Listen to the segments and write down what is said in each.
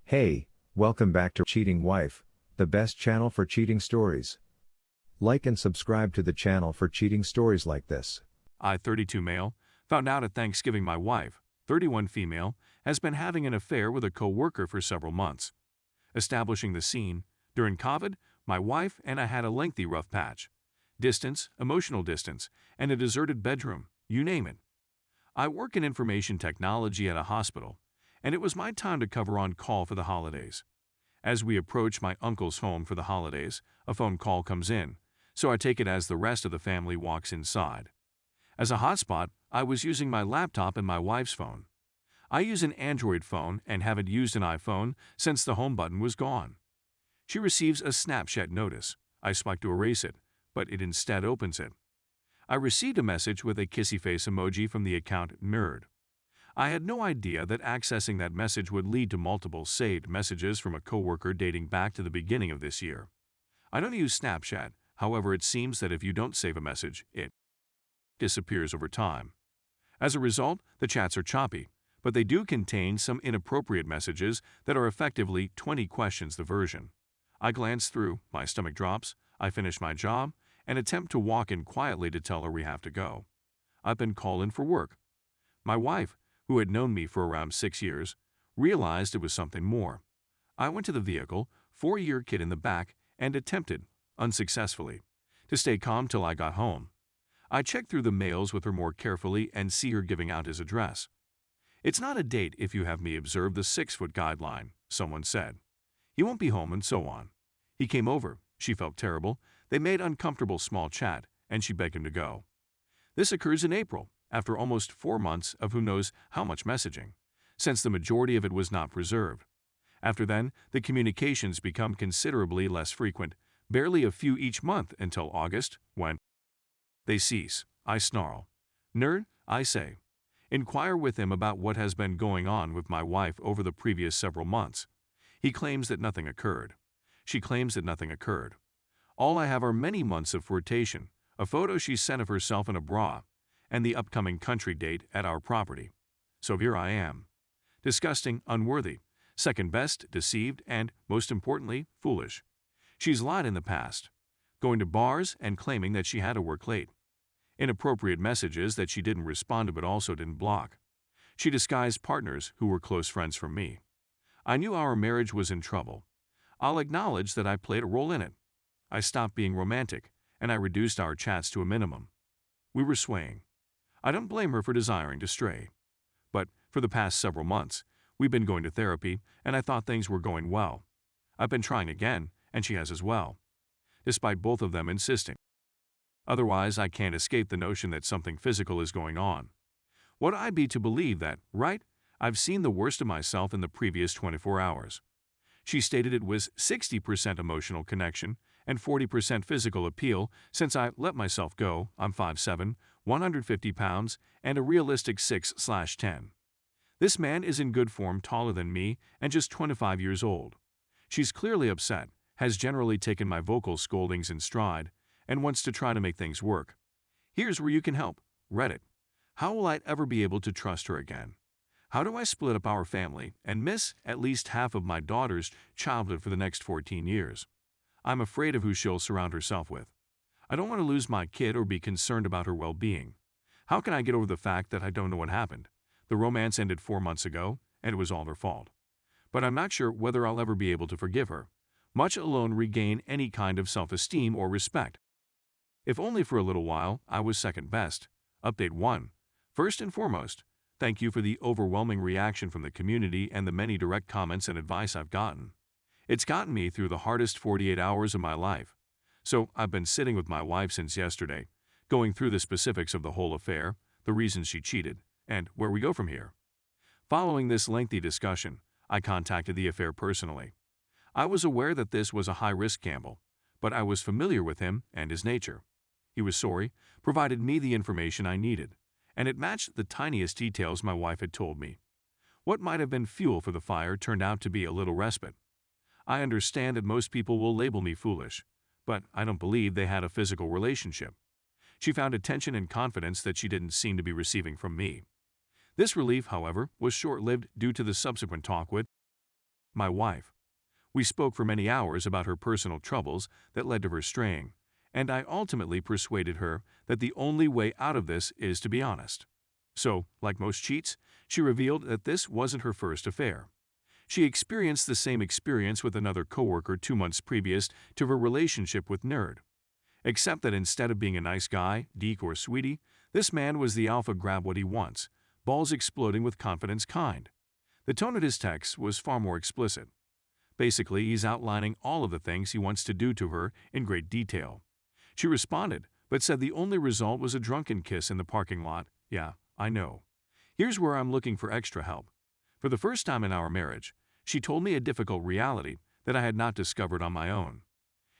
Hey, welcome back to Cheating Wife, the best channel for cheating stories. Like and subscribe to the channel for cheating stories like this. I, 32 male, found out at Thanksgiving my wife, 31 female, has been having an affair with a co-worker for several months. Establishing the scene, during COVID, my wife and I had a lengthy rough patch. Distance, emotional distance, and a deserted bedroom, you name it. I work in information technology at a hospital, and it was my time to cover on call for the holidays. As we approach my uncle's home for the holidays, a phone call comes in, so I take it as the rest of the family walks inside. As a hotspot, I was using my laptop and my wife's phone. I use an Android phone and haven't used an iPhone since the home button was gone. She receives a Snapchat notice. I swipe to erase it, but it instead opens it. I received a message with a kissy face emoji from the account mirrored. I had no idea that accessing that message would lead to multiple saved messages from a coworker dating back to the beginning of this year. I don't use Snapchat, however it seems that if you don't save a message, it disappears over time. As a result, the chats are choppy, but they do contain some inappropriate messages that are effectively 20 questions the version. I glance through, my stomach drops, I finish my job, and attempt to walk in quietly to tell her we have to go. I've been called in for work. My wife, who had known me for around 6 years, realized it was something more. I went to the vehicle, 4-year kid in the back, and attempted, unsuccessfully, to stay calm till I got home. I checked through the mails with her more carefully and see her giving out his address. "It's not a date if you have me observe the 6-foot guideline," someone said. "He won't be home," and so on. He came over. She felt terrible. They made uncomfortable small chat, and she begged him to go. This occurs in April, after almost 4 months of who knows how much messaging, since the majority of it was not preserved. After then, the communications become considerably less frequent, barely a few each month until August, when they cease. I snarl. "Nerd," I say. Inquire with him about what has been going on with my wife over the previous several months. He claims that nothing occurred. She claims that nothing occurred. All I have are many months of flirtation, a photo she sent of herself in a bra, and the upcoming country date at our property. So here I am. Disgusting, unworthy, second best, deceived, and, most importantly, foolish. She's lied in the past, going to bars and claiming that she had to work late. Inappropriate messages that she didn't respond to but also didn't block. She disguised partners who were close friends from me. I knew our marriage was in trouble. I'll acknowledge that I played a role in it. I stopped being romantic, and I reduced our chats to a minimum. We were swaying. I don't blame her for desiring to stray. But for the past several months, we've been going to therapy, and I thought things were going well. I've been trying again, and she has as well, despite both of them insisting. Otherwise, I can't escape the notion that something physical is going on. Would I be to believe that, right, I've seen the worst of myself in the previous 24 hours? She stated it was 60% emotional connection and 40% physical appeal since I let myself go. I'm 5'7", 150 pounds, and a realistic 6/10. This man is in good form, taller than me, and just 25 years old. She's clearly upset, has generally taken my vocal scoldings in stride, and wants to try to make things work. Here's where you can help. Reddit. How will I ever be able to trust her again? How do I split up our family and miss at least half of my daughter's childhood for the next 14 years? I'm afraid of who she'll surround herself with. I don't want to lose my kid or be concerned about her well-being. How can I get over the fact that I don't know what happened? The romance ended 4 months ago, and it was all her fault. But I'm not sure whether I'll ever be able to forgive her, much alone regain any kind of self-esteem or respect. If only for a little while, I was second best. Update 1. First and foremost, thank you for the overwhelming reaction from the community and the many direct comments and advice I've gotten. It's gotten me through the hardest 48 hours of my life. So I've been sitting with my wife since yesterday, going through the specifics of the whole affair, the reasons she cheated, and where we go from here. Following this lengthy discussion, I contacted the affair personally. I was aware that this was a high-risk gamble, but I was familiar with him and his nature. He was sorry, provided me the information I needed, and it matched the tiniest details my wife had told me. What might have been fuel for the fire turned out to be a little respite. I understand that most people will label me foolish, but I don't believe they had a physical relationship. She found attention and confidence that she didn't seem to be receiving from me. This relief, however, was short-lived due to the subsequent talk with my wife. We spoke for many hours about her personal troubles that led to her straying, and I ultimately persuaded her that the only way out of this is to be honest. So, like most cheats, she revealed that this wasn't her first affair. She experienced the same experience with another coworker 2 months previous to her relationship with Nerd. Except that instead of being a nice guy, geek, or sweetie, this man was the alpha grab what he wants, balls exploding with confidence kind. The tone of his text was far more explicit. Basically, he's outlining all of the things he wants to do to her in great detail. She responded, but said the only result was a drunken kiss in the parking lot. Yeah, I know. Here's where I'm looking for extra help. For the first time in our marriage, she told me a difficult reality that I had not discovered on my own.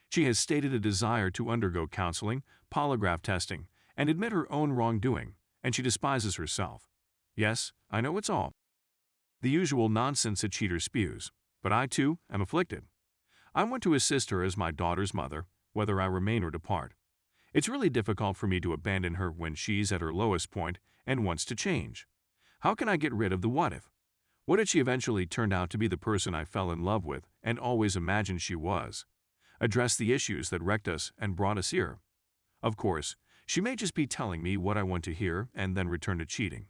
She has stated a desire to undergo counseling, polygraph testing, and admit her own wrongdoing, and she despises herself. Yes, I know it's all the usual nonsense a cheater spews, but I too am afflicted. I want to assist her as my daughter's mother, whether I remain or depart. It's really difficult for me to abandon her when she's at her lowest point and wants to change. How can I get rid of the what if? What if she eventually turned out to be the person I fell in love with and always imagined she was? Address the issues that wrecked us and brought us here. Of course, she may just be telling me what I want to hear and then return to cheating.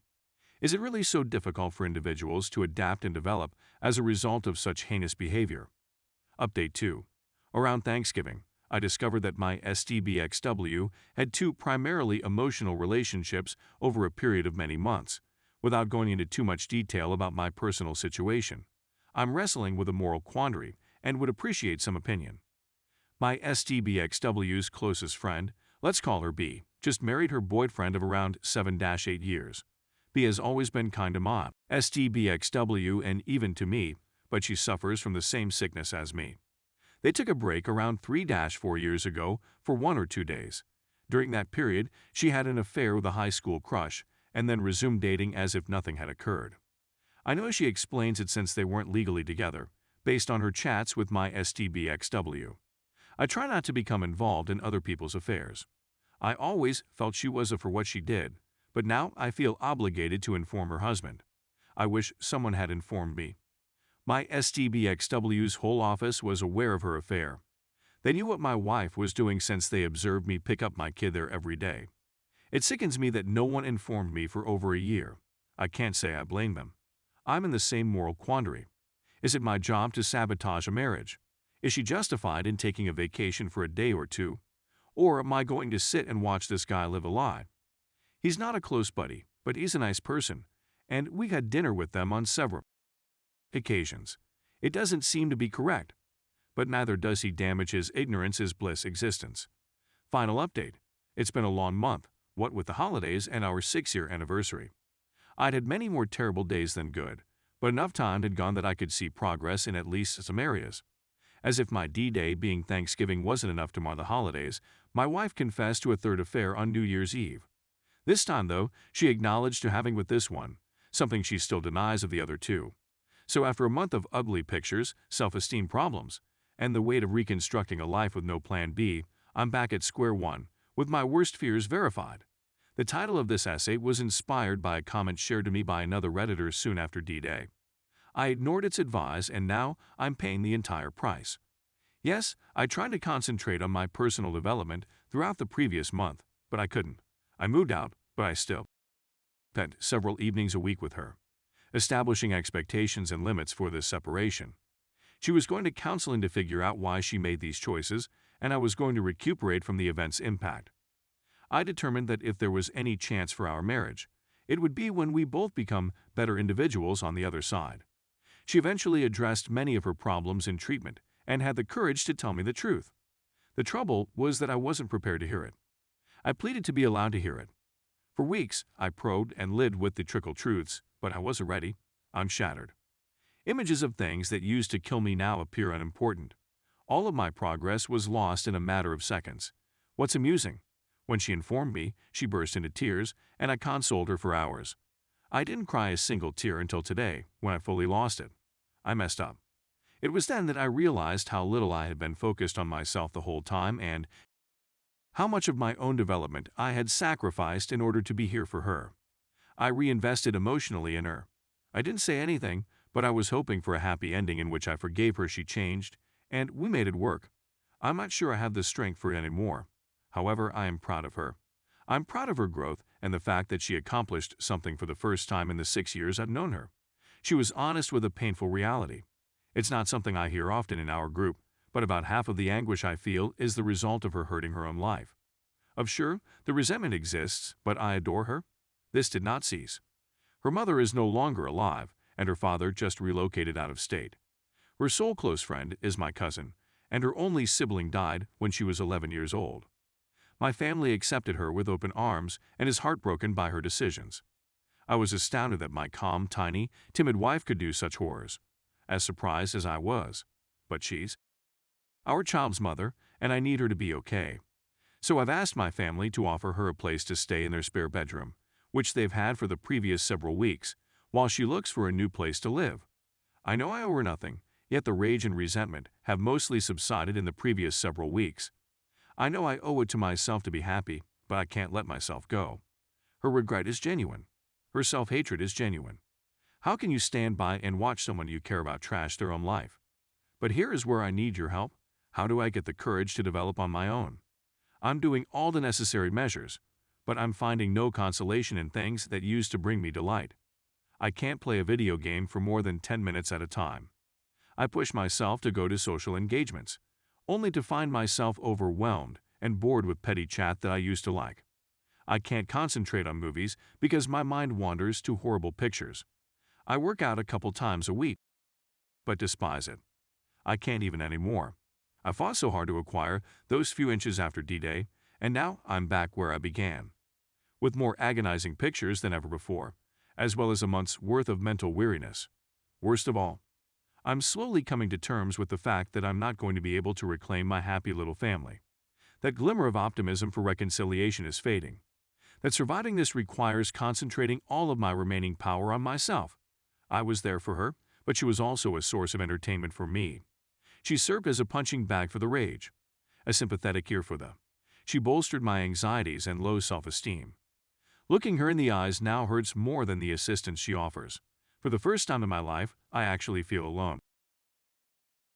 Is it really so difficult for individuals to adapt and develop as a result of such heinous behavior? Update 2. Around Thanksgiving, I discovered that my STBXW had 2 primarily emotional relationships over a period of many months. Without going into too much detail about my personal situation, I'm wrestling with a moral quandary and would appreciate some opinion. My STBXW's closest friend, let's call her B, just married her boyfriend of around 7-8 years. B has always been kind to my STBXW and even to me, but she suffers from the same sickness as me. They took a break around 3-4 years ago for 1 or 2 days. During that period, she had an affair with a high school crush and then resumed dating as if nothing had occurred. I know she explains it since they weren't legally together, based on her chats with my STBXW. I try not to become involved in other people's affairs. I always felt she was for what she did, but now I feel obligated to inform her husband. I wish someone had informed me. My STBXW's whole office was aware of her affair. They knew what my wife was doing since they observed me pick up my kid there every day. It sickens me that no one informed me for over a year. I can't say I blame them. I'm in the same moral quandary. Is it my job to sabotage a marriage? Is she justified in taking a vacation for a day or two? Or am I going to sit and watch this guy live a lie? He's not a close buddy, but he's a nice person, and we had dinner with them on several occasions. It doesn't seem to be correct, but neither does he damage his ignorance is bliss existence. Final update. It's been a long month, what with the holidays and our 6-year anniversary. I'd had many more terrible days than good, but enough time had gone that I could see progress in at least some areas. As if my D-Day being Thanksgiving wasn't enough to mar the holidays, my wife confessed to a third affair on New Year's Eve. This time, though, she acknowledged to having with this one, something she still denies of the other 2. So after a month of ugly pictures, self-esteem problems, and the weight of reconstructing a life with no plan B, I'm back at square one, with my worst fears verified. The title of this essay was inspired by a comment shared to me by another Redditor soon after D-Day. I ignored its advice and now I'm paying the entire price. Yes, I tried to concentrate on my personal development throughout the previous month, but I couldn't. I moved out, but I still spent several evenings a week with her, establishing expectations and limits for this separation. She was going to counseling to figure out why she made these choices, and I was going to recuperate from the event's impact. I determined that if there was any chance for our marriage, it would be when we both become better individuals on the other side. She eventually addressed many of her problems in treatment and had the courage to tell me the truth. The trouble was that I wasn't prepared to hear it. I pleaded to be allowed to hear it. For weeks, I probed and lived with the trickle truths, but I wasn't ready. I'm shattered. Images of things that used to kill me now appear unimportant. All of my progress was lost in a matter of seconds. What's amusing? When she informed me, she burst into tears, and I consoled her for hours. I didn't cry a single tear until today, when I fully lost it. I messed up. It was then that I realized how little I had been focused on myself the whole time and how much of my own development I had sacrificed in order to be here for her. I reinvested emotionally in her. I didn't say anything, but I was hoping for a happy ending in which I forgave her. She changed, and we made it work. I'm not sure I have the strength for it anymore. However, I am proud of her. I'm proud of her growth and the fact that she accomplished something for the first time in the 6 years I've known her. She was honest with a painful reality. It's not something I hear often in our group, but about half of the anguish I feel is the result of her hurting her own life. Sure, the resentment exists, but I adore her. This did not cease. Her mother is no longer alive, and her father just relocated out of state. Her sole close friend is my cousin, and her only sibling died when she was 11 years old. My family accepted her with open arms and is heartbroken by her decisions. I was astounded that my calm, tiny, timid wife could do such horrors. As surprised as I was. But she's our child's mother, and I need her to be okay. So I've asked my family to offer her a place to stay in their spare bedroom, which they've had for the previous several weeks, while she looks for a new place to live. I know I owe her nothing, yet the rage and resentment have mostly subsided in the previous several weeks. I know I owe it to myself to be happy, but I can't let myself go. Her regret is genuine. Her self-hatred is genuine. How can you stand by and watch someone you care about trash their own life? But here is where I need your help. How do I get the courage to develop on my own? I'm doing all the necessary measures, but I'm finding no consolation in things that used to bring me delight. I can't play a video game for more than 10 minutes at a time. I push myself to go to social engagements, only to find myself overwhelmed and bored with petty chat that I used to like. I can't concentrate on movies because my mind wanders to horrible pictures. I work out a couple times a week, but despise it. I can't even anymore. I fought so hard to acquire those few inches after D-Day, and now I'm back where I began, with more agonizing pictures than ever before, as well as a month's worth of mental weariness. Worst of all, I'm slowly coming to terms with the fact that I'm not going to be able to reclaim my happy little family. That glimmer of optimism for reconciliation is fading. That surviving this requires concentrating all of my remaining power on myself. I was there for her, but she was also a source of entertainment for me. She served as a punching bag for the rage, a sympathetic ear for the. She bolstered my anxieties and low self-esteem. Looking her in the eyes now hurts more than the assistance she offers. For the first time in my life, I actually feel alone.